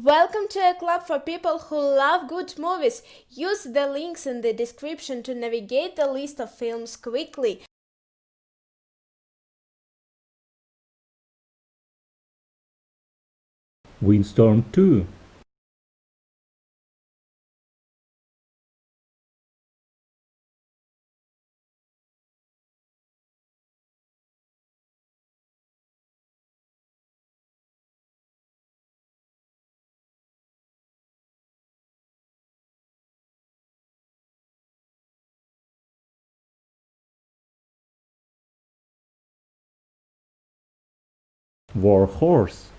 Welcome to a club for people who love good movies. Use the links in the description to navigate the list of films quickly. Windstorm 2. War Horse.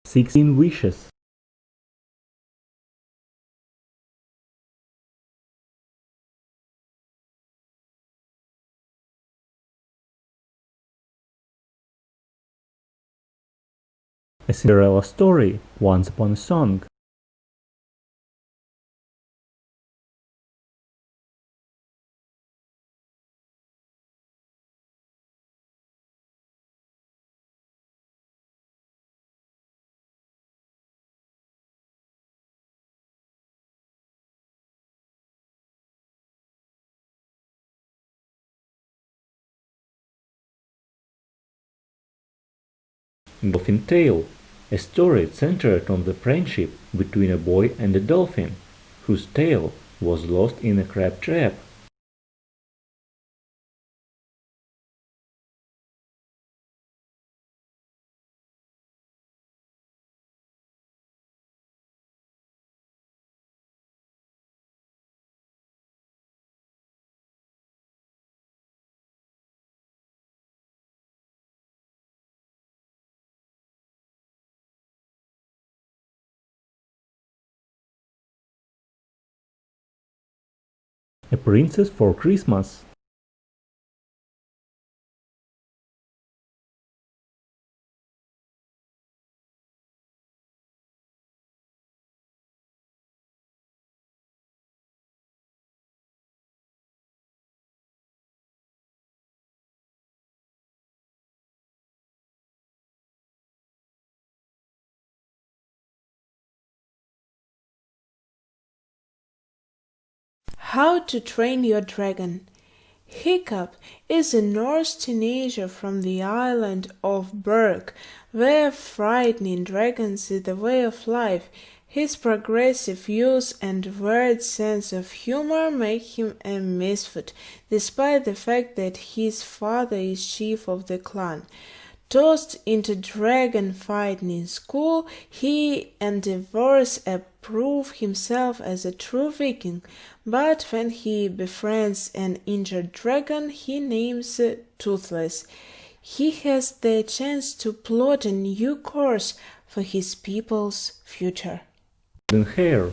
Sixteen Wishes. A Cinderella Story, Once Upon a Song. Dolphin Tale, a story centered on the friendship between a boy and a dolphin, whose tail was lost in a crab trap. A Princess for Christmas. How to Train Your Dragon. Hiccup is a Norse teenager from the island of Berg, where frightening dragons is the way of life. His progressive youth and weird sense of humor make him a misfit, despite the fact that his father is chief of the clan. Tossed into dragon fighting in school, he endeavors to prove himself as a true Viking, but when he befriends an injured dragon he names Toothless, he has the chance to plot a new course for his people's future. Hair.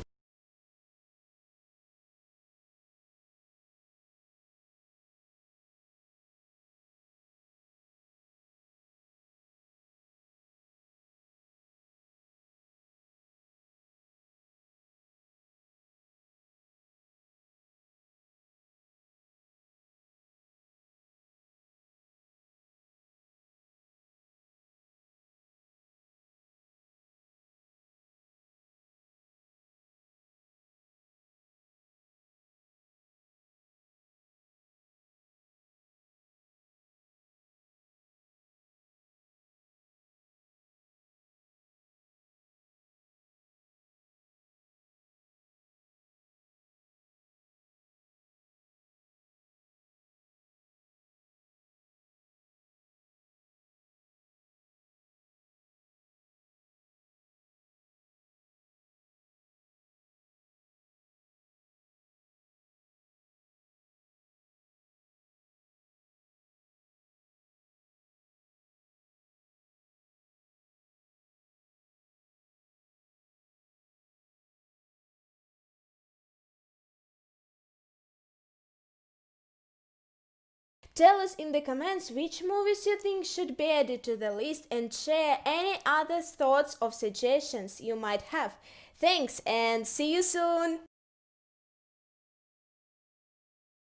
Tell us in the comments which movies you think should be added to the list and share any other thoughts or suggestions you might have. Thanks and see you soon!